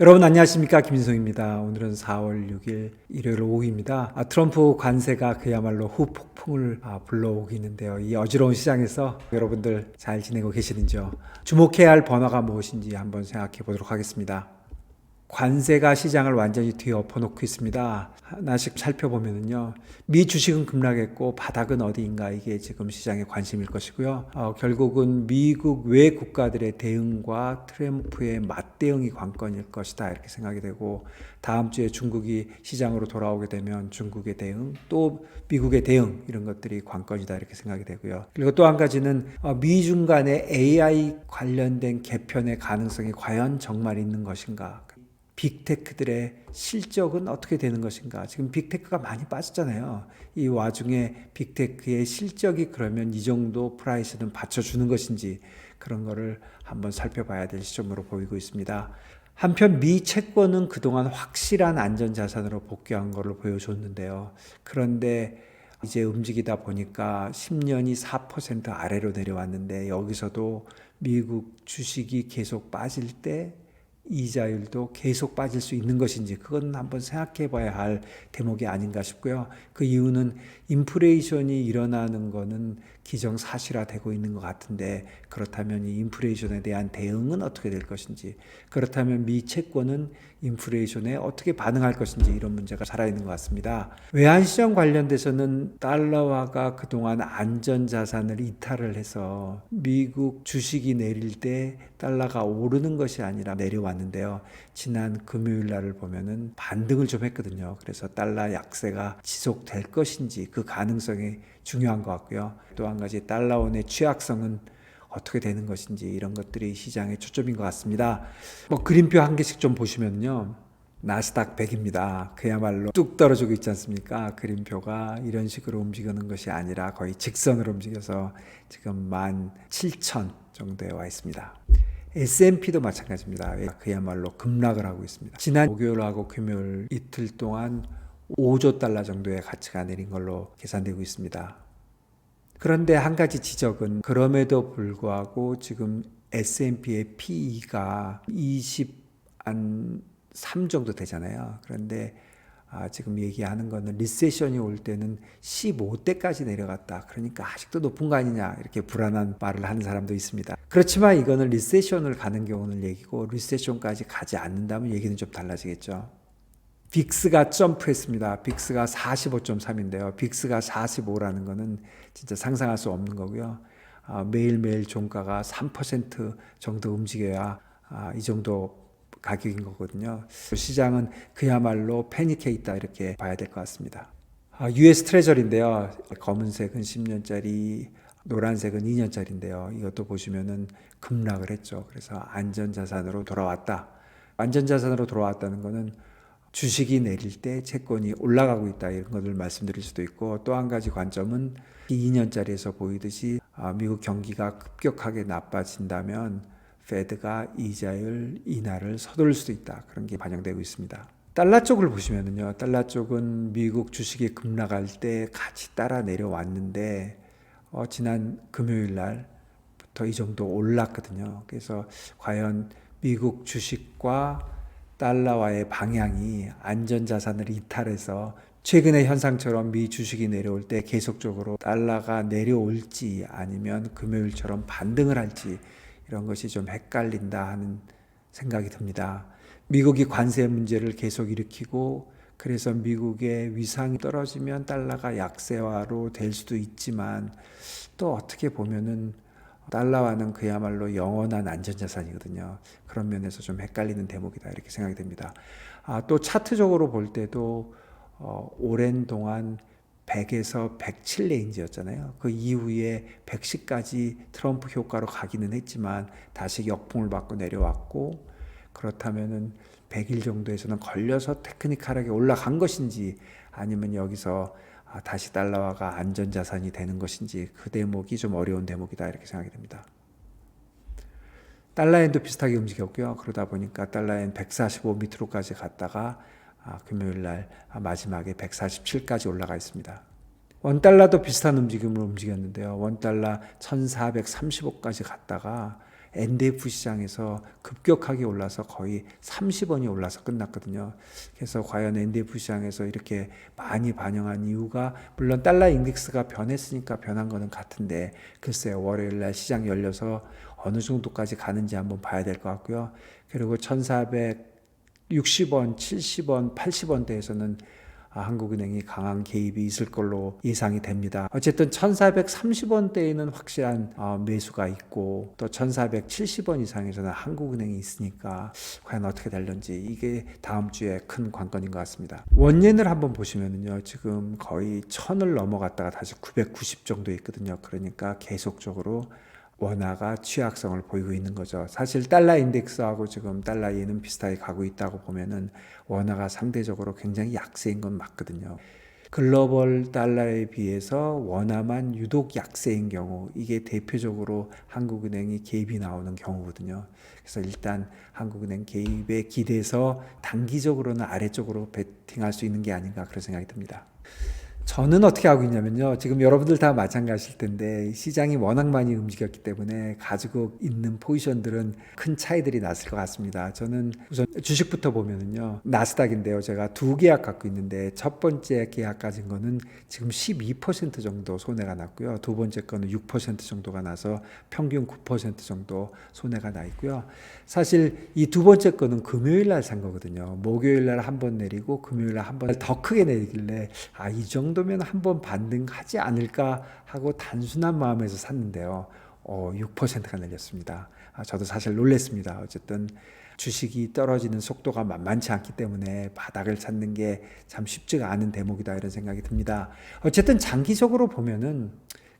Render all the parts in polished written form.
여러분 안녕하십니까, 김인성입니다. 오늘은 4월 6일 일요일 오후입니다. 트럼프 관세가 그야말로 후폭풍을 불러오고 있는데요. 이 어지러운 시장에서 여러분들 잘 지내고 계시는지요? 주목해야 할 번화가 무엇인지 한번 생각해 보도록 하겠습니다. 관세가 시장을 완전히 뒤엎어놓고 있습니다. 하나씩 살펴보면요, 미 주식은 급락했고 바닥은 어디인가, 이게 지금 시장의 관심일 것이고요. 결국은 미국 외 국가들의 대응과 트럼프의 맞대응이 관건일 것이다, 이렇게 생각이 되고, 다음 주에 중국이 시장으로 돌아오게 되면 중국의 대응, 또 미국의 대응, 이런 것들이 관건이다, 이렇게 생각이 되고요. 그리고 또 한 가지는 미중 간의 AI 관련된 개편의 가능성이 과연 정말 있는 것인가, 빅테크들의 실적은 어떻게 되는 것인가. 지금 빅테크가 많이 빠졌잖아요. 이 와중에 빅테크의 실적이 그러면 이 정도 프라이스는 받쳐주는 것인지, 그런 거를 한번 살펴봐야 될 시점으로 보이고 있습니다. 한편 미 채권은 그동안 확실한 안전자산으로 복귀한 것을 보여줬는데요. 그런데 이제 움직이다 보니까 10년이 4% 아래로 내려왔는데, 여기서도 미국 주식이 계속 빠질 때 이자율도 계속 빠질 수 있는 것인지, 그건 한번 생각해 봐야 할 대목이 아닌가 싶고요. 그 이유는 인플레이션이 일어나는 거는 기정사실화되고 있는 것 같은데, 그렇다면 이 인플레이션에 대한 대응은 어떻게 될 것인지, 그렇다면 미 채권은 인플레이션에 어떻게 반응할 것인지, 이런 문제가 살아있는 것 같습니다. 외환시장 관련돼서는 달러화가 그동안 안전자산을 이탈을 해서 미국 주식이 내릴 때 달러가 오르는 것이 아니라 내려왔는데요. 지난 금요일 날을 보면은 반등을 좀 했거든요. 그래서 달러 약세가 지속될 것인지, 그 가능성이 중요한 것 같고요. 또 한 가지, 달러원의 취약성은 어떻게 되는 것인지, 이런 것들이 시장의 초점인 것 같습니다. 그림표 한 개씩 좀 보시면요, 나스닥 100입니다. 그야말로 뚝 떨어지고 있지 않습니까? 그림표가 이런 식으로 움직이는 것이 아니라 거의 직선으로 움직여서 지금 17,000 정도에 와 있습니다. S&P도 마찬가지입니다. 그야말로 급락을 하고 있습니다. 지난 목요일하고 금요일 이틀 동안 5조 달러 정도의 가치가 내린 걸로 계산되고 있습니다. 그런데 한 가지 지적은, 그럼에도 불구하고 지금 S&P의 PE가 23 정도 되잖아요. 그런데 지금 얘기하는 거는 리세션이 올 때는 15대까지 내려갔다, 그러니까 아직도 높은 거 아니냐, 이렇게 불안한 말을 하는 사람도 있습니다. 그렇지만 이거는 리세션을 가는 경우는 얘기고, 리세션까지 가지 않는다면 얘기는 좀 달라지겠죠. 빅스가 점프했습니다. 빅스가 45.3인데요. 빅스가 45라는 거는 진짜 상상할 수 없는 거고요. 매일매일 종가가 3% 정도 움직여야 이 정도 가격인 거거든요. 시장은 그야말로 패닉해 있다, 이렇게 봐야 될 것 같습니다. US 트레저리인데요. 검은색은 10년짜리, 노란색은 2년짜리인데요. 이것도 보시면은 급락을 했죠. 그래서 안전자산으로 돌아왔다. 안전자산으로 돌아왔다는 거는 주식이 내릴 때 채권이 올라가고 있다, 이런 것을 말씀드릴 수도 있고, 또 한 가지 관점은 2년짜리에서 보이듯이 미국 경기가 급격하게 나빠진다면 페드가 이자율 인하를 서두를 수도 있다, 그런 게 반영되고 있습니다. 달러 쪽을 보시면요, 달러 쪽은 미국 주식이 급락할 때 같이 따라 내려왔는데, 지난 금요일 날부터 이 정도 올랐거든요. 그래서 과연 미국 주식과 달러와의 방향이 안전자산을 이탈해서 최근의 현상처럼 미 주식이 내려올 때 계속적으로 달러가 내려올지, 아니면 금요일처럼 반등을 할지, 이런 것이 좀 헷갈린다 하는 생각이 듭니다. 미국이 관세 문제를 계속 일으키고, 그래서 미국의 위상이 떨어지면 달러가 약세화로 될 수도 있지만, 또 어떻게 보면은 달러화는 그야말로 영원한 안전자산이거든요. 그런 면에서 좀 헷갈리는 대목이다, 이렇게 생각이 됩니다. 또 차트적으로 볼 때도 오랜 동안 100에서 107 레인지였잖아요. 그 이후에 110까지 트럼프 효과로 가기는 했지만 다시 역풍을 받고 내려왔고, 그렇다면은 100일 정도에서는 걸려서 테크니컬하게 올라간 것인지, 아니면 여기서 다시 달러화가 안전자산이 되는 것인지, 그 대목이 좀 어려운 대목이다, 이렇게 생각이 됩니다. 달러엔도 비슷하게 움직였고요. 그러다 보니까 달러엔 145 밑으로까지 갔다가 금요일 날 마지막에 147까지 올라가 있습니다. 원달러도 비슷한 움직임으로 움직였는데요. 원달러 1435까지 갔다가 NDF 시장에서 급격하게 올라서 거의 30원이 올라서 끝났거든요. 그래서 과연 NDF 시장에서 이렇게 많이 반영한 이유가, 물론 달러 인덱스가 변했으니까 변한 거는 같은데 글쎄요, 월요일날 시장 열려서 어느 정도까지 가는지 한번 봐야 될 것 같고요. 그리고 1460원, 70원, 80원대에서는 한국은행이 강한 개입이 있을 걸로 예상이 됩니다. 어쨌든 1430원대에는 확실한 매수가 있고, 또 1470원 이상에서는 한국은행이 있으니까 과연 어떻게 될런지 이게 다음 주에 큰 관건인 것 같습니다. 원yen을 한번 보시면은요, 지금 거의 1000을 넘어갔다가 다시 990 정도 있거든요. 그러니까 계속적으로 원화가 취약성을 보이고 있는 거죠. 사실 달러 인덱스하고 지금 달러 이에는 비슷하게 가고 있다고 보면은 원화가 상대적으로 굉장히 약세인 건 맞거든요. 글로벌 달러에 비해서 원화만 유독 약세인 경우, 이게 대표적으로 한국은행이 개입이 나오는 경우거든요. 그래서 일단 한국은행 개입에 기대서 단기적으로는 아래쪽으로 베팅할 수 있는 게 아닌가, 그런 생각이 듭니다. 저는 어떻게 하고 있냐면요, 지금 여러분들 다 마찬가지일 텐데 시장이 워낙 많이 움직였기 때문에 가지고 있는 포지션들은 큰 차이들이 났을 것 같습니다. 저는 우선 주식부터 보면은요, 나스닥인데요, 제가 두 계약 갖고 있는데 첫 번째 계약 가진 거는 지금 12% 정도 손해가 났고요, 두 번째 거는 6% 정도가 나서 평균 9% 정도 손해가 나 있고요. 사실 이 두 번째 거는 금요일 날 산 거거든요. 목요일 날 한 번 내리고 금요일 날 한 번 더 크게 내리길래 이 정도면 한번 반등하지 않을까 하고 단순한 마음에서 샀는데요, 6%가 내렸습니다. 저도 사실 놀랐습니다. 어쨌든 주식이 떨어지는 속도가 만만치 않기 때문에 바닥을 찾는 게 참 쉽지가 않은 대목이다, 이런 생각이 듭니다. 어쨌든 장기적으로 보면은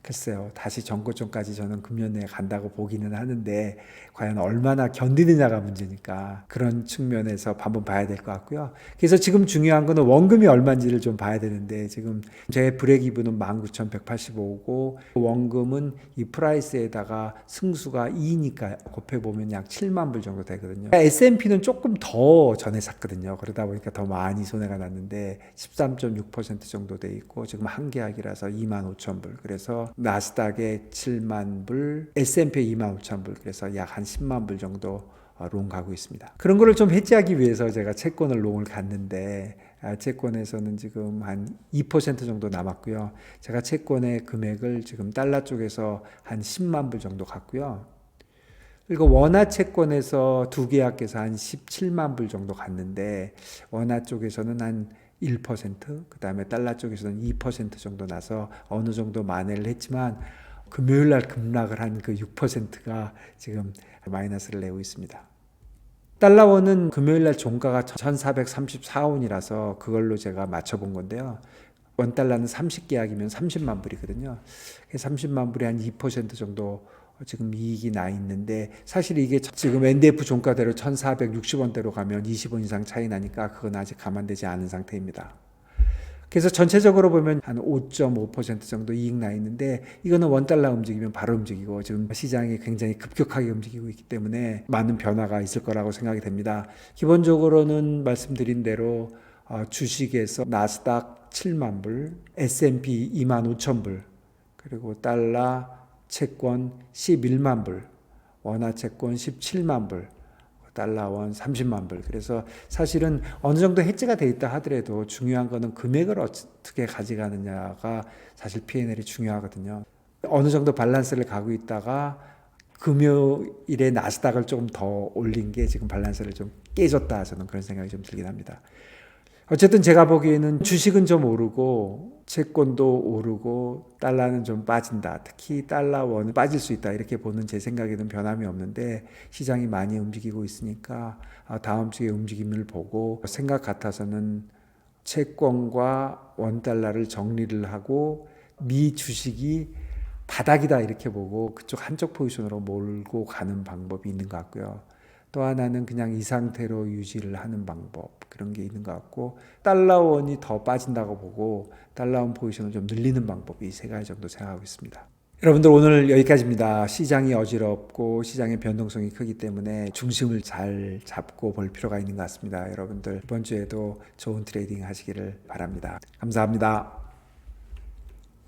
글쎄요, 다시 전고점까지 저는 금년 내에 간다고 보기는 하는데 과연 얼마나 견디느냐가 문제니까 그런 측면에서 한번 봐야 될 것 같고요. 그래서 지금 중요한 거는 원금이 얼마인지를 좀 봐야 되는데, 지금 제 브레이크이븐은 19,185고 원금은 이 프라이스에다가 승수가 2니까 곱해보면 약 7만 불 정도 되거든요. S&P는 조금 더 전에 샀거든요. 그러다 보니까 더 많이 손해가 났는데 13.6% 정도 돼 있고 지금 한 계약이라서 25,000불, 그래서 나스닥에 7만 불, S&P 25,000불, 그래서 약 한 10만 불 정도 롱 가고 있습니다. 그런 거를 좀 해지하기 위해서 제가 채권을 롱을 갔는데, 채권에서는 지금 한 2% 정도 남았고요. 제가 채권의 금액을 지금 달러 쪽에서 한 10만 불 정도 갔고요. 그리고 원화 채권에서 두 계약해서 한 17만 불 정도 갔는데, 원화 쪽에서는 한 1%, 그 다음에 달러 쪽에서는 2% 정도 나서 어느 정도 만회를 했지만, 금요일날 급락을 한 그 6%가 지금 마이너스를 내고 있습니다. 달러원은 금요일날 종가가 1434원이라서 그걸로 제가 맞춰본 건데요, 원달러는 30계약이면 30만 불이거든요. 30만 불에 한 2% 정도 지금 이익이 나 있는데, 사실 이게 지금 NDF 종가대로 1460원대로 가면 20원 이상 차이 나니까 그건 아직 감안되지 않은 상태입니다. 그래서 전체적으로 보면 한 5.5% 정도 이익 나 있는데, 이거는 원달러 움직이면 바로 움직이고 지금 시장이 굉장히 급격하게 움직이고 있기 때문에 많은 변화가 있을 거라고 생각이 됩니다. 기본적으로는 말씀드린 대로 주식에서 나스닥 7만 불, S&P 2만 5천 불, 그리고 달러 채권 11만 불, 원화 채권 17만 불, 달러원 30만 불. 그래서 사실은 어느 정도 해지가 돼 있다 하더라도 중요한 거는 금액을 어떻게 가져가느냐가 사실 P&L이 중요하거든요. 어느 정도 밸런스를 가고 있다가 금요일에 나스닥을 조금 더 올린 게 지금 밸런스를 좀 깨졌다, 저는 그런 생각이 좀 들긴 합니다. 어쨌든 제가 보기에는 주식은 좀 오르고 채권도 오르고 달러는 좀 빠진다, 특히 달러원은 빠질 수 있다, 이렇게 보는 제 생각에는 변함이 없는데, 시장이 많이 움직이고 있으니까 다음 주에 움직임을 보고 생각 같아서는 채권과 원달러를 정리를 하고 미 주식이 바닥이다 이렇게 보고 그쪽 한쪽 포지션으로 몰고 가는 방법이 있는 것 같고요. 또 하나는 그냥 이 상태로 유지를 하는 방법, 그런 게 있는 것 같고, 달러원이 더 빠진다고 보고 달러원 포지션을 좀 늘리는 방법이 이 세 가지 정도 생각하고 있습니다. 여러분들, 오늘 여기까지입니다. 시장이 어지럽고 시장의 변동성이 크기 때문에 중심을 잘 잡고 볼 필요가 있는 것 같습니다. 여러분들 이번 주에도 좋은 트레이딩 하시기를 바랍니다. 감사합니다.